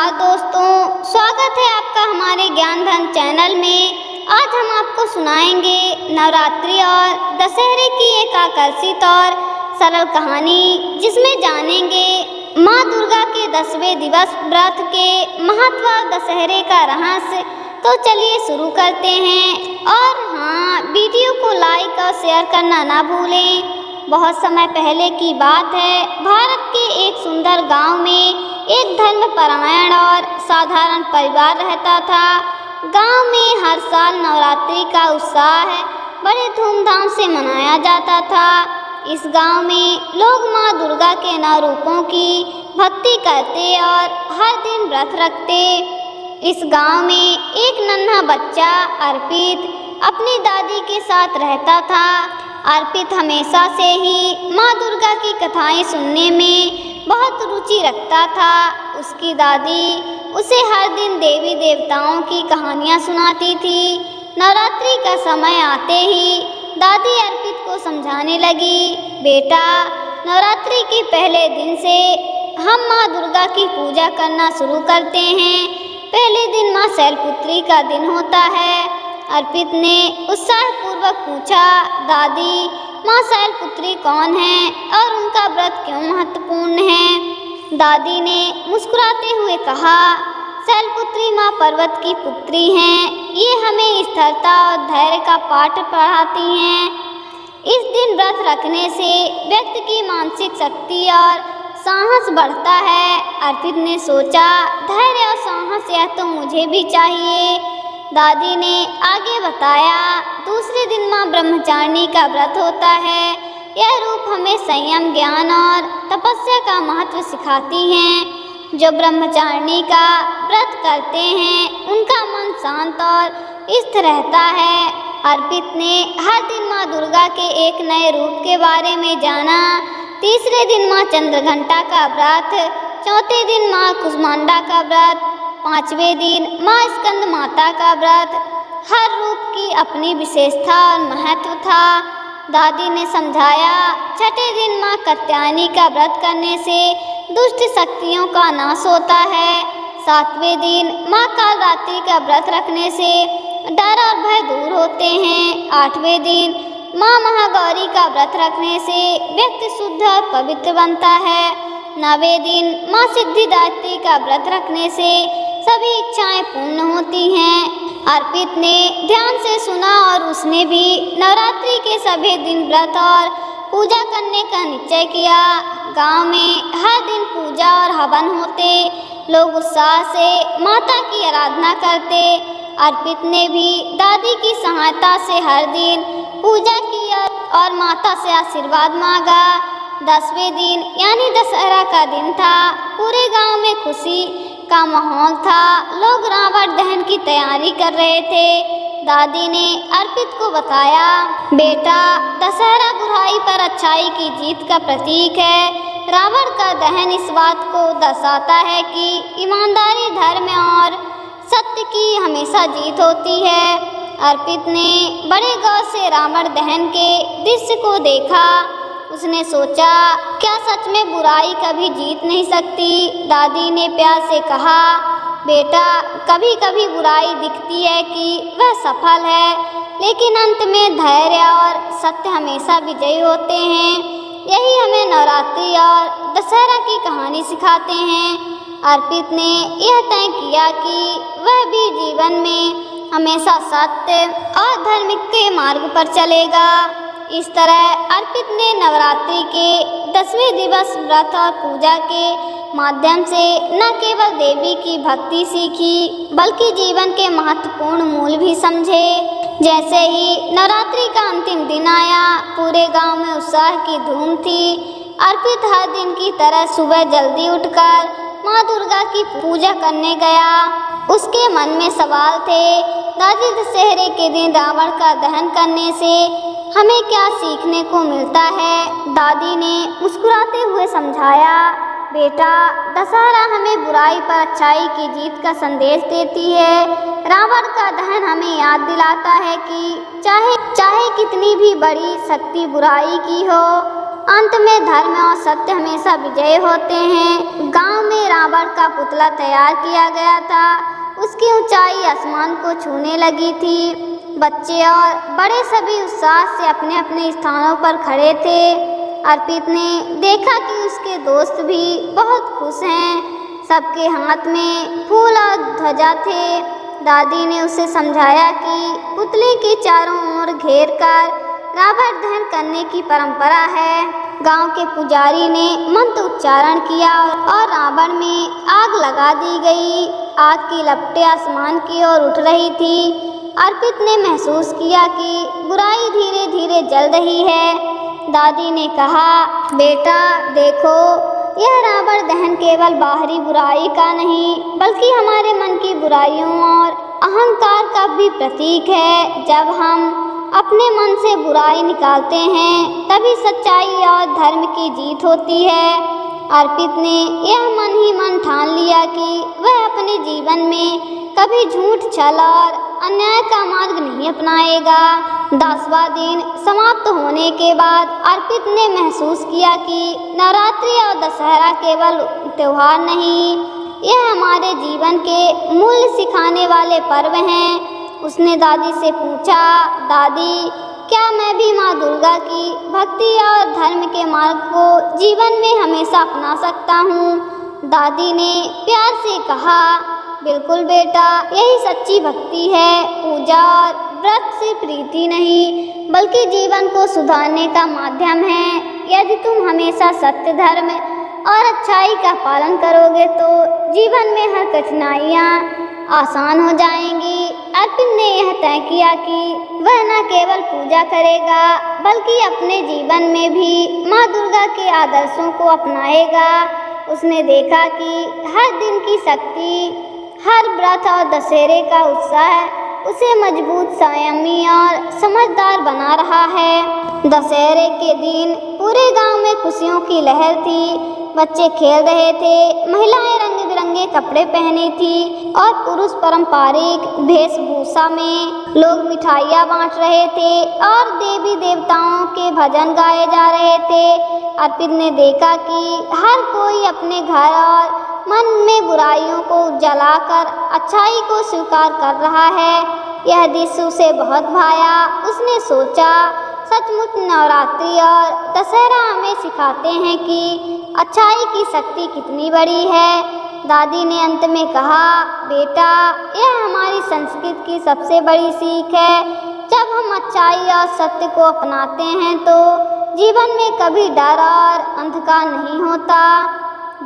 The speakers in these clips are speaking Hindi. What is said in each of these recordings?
नमस्कार दोस्तों, स्वागत है आपका हमारे ज्ञान धन चैनल में। आज हम आपको सुनाएंगे नवरात्रि और दशहरे की एक आकर्षित और सरल कहानी, जिसमें जानेंगे माँ दुर्गा के 10वें दिवस व्रत के महत्व और दशहरे का रहस्य। तो चलिए शुरू करते हैं। और हाँ, वीडियो को लाइक और शेयर करना ना भूलें। बहुत समय पहले की बात है, भारत के एक सुंदर गांव में एक धर्मपरायण और साधारण परिवार रहता था। गांव में हर साल नवरात्रि का उत्साह बड़े धूमधाम से मनाया जाता था। इस गांव में लोग मां दुर्गा के 9 रूपों की भक्ति करते और हर दिन व्रत रखते। इस गांव में एक नन्हा बच्चा अर्पित अपनी दादी के साथ रहता था। अर्पित हमेशा से ही माँ दुर्गा की कथाएं सुनने में बहुत रुचि रखता था। उसकी दादी उसे हर दिन देवी देवताओं की कहानियाँ सुनाती थी। नवरात्रि का समय आते ही दादी अर्पित को समझाने लगी, बेटा, नवरात्रि के पहले दिन से हम माँ दुर्गा की पूजा करना शुरू करते हैं। पहले दिन माँ शैलपुत्री का दिन होता है। अर्पित ने उत्साहपूर्वक पूछा, दादी, माँ शैलपुत्री कौन है और उनका व्रत क्यों महत्वपूर्ण है? दादी ने मुस्कुराते हुए कहा, शैलपुत्री माँ पर्वत की पुत्री हैं। ये हमें स्थिरता और धैर्य का पाठ पढ़ाती हैं। इस दिन व्रत रखने से व्यक्ति की मानसिक शक्ति और साहस बढ़ता है। अर्पित ने सोचा, धैर्य और साहस यह तो मुझे भी चाहिए। दादी ने आगे बताया, दूसरे दिन माँ ब्रह्मचारिणी का व्रत होता है। यह रूप हमें संयम, ज्ञान और तपस्या का महत्व सिखाती हैं। जो ब्रह्मचारिणी का व्रत करते हैं उनका मन शांत और स्थिर रहता है। अर्पित ने हर दिन माँ दुर्गा के एक नए रूप के बारे में जाना। तीसरे दिन माँ चंद्रघंटा का व्रत, चौथे दिन माँ कुष्मांडा का व्रत, 5वें दिन माँ स्कंद माता का व्रत। हर रूप की अपनी विशेषता और महत्व था। दादी ने समझाया, छठे दिन माँ कात्यायनी का व्रत करने से दुष्ट शक्तियों का नाश होता है। 7वें दिन माँ कालरात्रि का व्रत रखने से डर और भय दूर होते हैं। 8वें दिन माँ महागौरी का व्रत रखने से व्यक्ति शुद्ध और पवित्र बनता है। 9वें दिन माँ सिद्धिदात्री का व्रत रखने से सभी इच्छाएं पूर्ण होती हैं। अर्पित ने ध्यान से सुना और उसने भी नवरात्रि के सभी दिन व्रत और पूजा करने का निश्चय किया। गांव में हर दिन पूजा और हवन होते। लोग उत्साह से माता की आराधना करते। अर्पित ने भी दादी की सहायता से हर दिन पूजा की और माता से आशीर्वाद मांगा। 10वें दिन यानी दशहरा का दिन था। पूरे गांव में खुशी का माहौल था। लोग रावण दहन की तैयारी कर रहे थे। दादी ने अर्पित को बताया, बेटा, दशहरा बुराई पर अच्छाई की जीत का प्रतीक है। रावण का दहन इस बात को दर्शाता है कि ईमानदारी, धर्म और सत्य की हमेशा जीत होती है। अर्पित ने बड़े गौर से रावण दहन के दृश्य को देखा। उसने सोचा, क्या सच में बुराई कभी जीत नहीं सकती? दादी ने प्यार से कहा, बेटा, कभी कभी बुराई दिखती है कि वह सफल है, लेकिन अंत में धैर्य और सत्य हमेशा विजयी होते हैं। यही हमें नवरात्रि और दशहरा की कहानी सिखाते हैं। अर्पित ने यह तय किया कि वह भी जीवन में हमेशा सत्य और धर्म के मार्ग पर चलेगा। इस तरह अर्पित ने नवरात्रि के 10वें दिवस व्रत और पूजा के माध्यम से न केवल देवी की भक्ति सीखी, बल्कि जीवन के महत्वपूर्ण मूल भी समझे। जैसे ही नवरात्रि का अंतिम दिन आया, पूरे गांव में उत्साह की धूम थी। अर्पित हर दिन की तरह सुबह जल्दी उठकर माँ दुर्गा की पूजा करने गया। उसके मन में सवाल थे, दादी, दशहरे के दिन रावण का दहन करने से हमें क्या सीखने को मिलता है? दादी ने मुस्कुराते हुए समझाया, बेटा, दशहरा हमें बुराई पर अच्छाई की जीत का संदेश देती है। रावण का दहन हमें याद दिलाता है कि चाहे कितनी भी बड़ी शक्ति बुराई की हो, अंत में धर्म और सत्य हमेशा विजय होते हैं। गांव में रावण का पुतला तैयार किया गया था। उसकी ऊंचाई आसमान को छूने लगी थी। बच्चे और बड़े सभी उत्साह से अपने अपने स्थानों पर खड़े थे। अर्पित ने देखा कि उसके दोस्त भी बहुत खुश हैं। सबके हाथ में फूल और ध्वजा थे। दादी ने उसे समझाया कि पुतले के चारों ओर घेर कर रावण दहन करने की परंपरा है। गांव के पुजारी ने मंत्र उच्चारण किया और रावण में आग लगा दी गई। आग की लपटें आसमान की ओर उठ रही थी। अर्पित ने महसूस किया कि बुराई धीरे धीरे जल रही है। दादी ने कहा, बेटा देखो, यह रावण दहन केवल बाहरी बुराई का नहीं बल्कि हमारे मन की बुराइयों और अहंकार का भी प्रतीक है। जब हम अपने मन से बुराई निकालते हैं तभी सच्चाई और धर्म की जीत होती है। अर्पित ने यह मन ही मन ठान लिया कि वह अपने जीवन में कभी झूठ, छल और अन्याय का मार्ग नहीं अपनाएगा। 10वां दिन समाप्त होने के बाद अर्पित ने महसूस किया कि नवरात्रि और दशहरा केवल त्योहार नहीं, यह हमारे जीवन के मूल्य सिखाने वाले पर्व हैं। उसने दादी से पूछा, दादी, क्या मैं भी माँ दुर्गा की भक्ति और धर्म के मार्ग को जीवन में हमेशा अपना सकता हूँ? दादी ने प्यार से कहा, बिल्कुल बेटा, यही सच्ची भक्ति है। पूजा और व्रत से प्रीति नहीं बल्कि जीवन को सुधारने का माध्यम है। यदि तुम हमेशा सत्य, धर्म और अच्छाई का पालन करोगे तो जीवन में हर कठिनाइयाँ आसान हो जाएंगी। अर्पित ने यह तय किया कि वह न केवल पूजा करेगा बल्कि अपने जीवन में भी माँ दुर्गा के आदर्शों को अपनाएगा। उसने देखा कि हर दिन की शक्ति, हर व्रत और दशहरे का उत्साह उसे मजबूत, संयमी और समझदार बना रहा है। दशहरे के दिन पूरे गांव में खुशियों की लहर थी। बच्चे खेल रहे थे, महिलाएं रंग बिरंगे कपड़े पहनी थी और पुरुष पारंपरिक वेशभूषा में। लोग मिठाइयाँ बांट रहे थे और देवी देवताओं के भजन गाए जा रहे थे। अर्पित ने देखा कि हर कोई अपने घर और मन में बुराइयों को जलाकर अच्छाई को स्वीकार कर रहा है। यह दृश्य उसे बहुत भाया। उसने सोचा, सचमुच नवरात्रि और दशहरा हमें सिखाते हैं कि अच्छाई की शक्ति कितनी बड़ी है। दादी ने अंत में कहा, बेटा, यह हमारी संस्कृति की सबसे बड़ी सीख है। जब हम अच्छाई और सत्य को अपनाते हैं तो जीवन में कभी डर और अंधकार नहीं होता।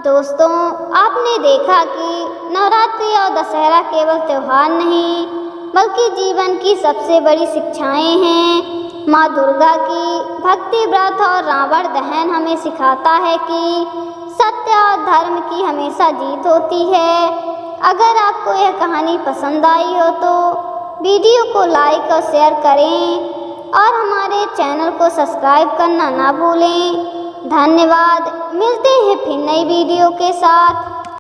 दोस्तों, आपने देखा कि नवरात्रि और दशहरा केवल त्योहार नहीं बल्कि जीवन की सबसे बड़ी शिक्षाएं हैं। माँ दुर्गा की भक्ति, व्रत और रावण दहन हमें सिखाता है कि सत्य और धर्म की हमेशा जीत होती है। अगर आपको यह कहानी पसंद आई हो तो वीडियो को लाइक और शेयर करें और हमारे चैनल को सब्सक्राइब करना ना भूलें। धन्यवाद। मिलते हैं फिर नई वीडियो के साथ।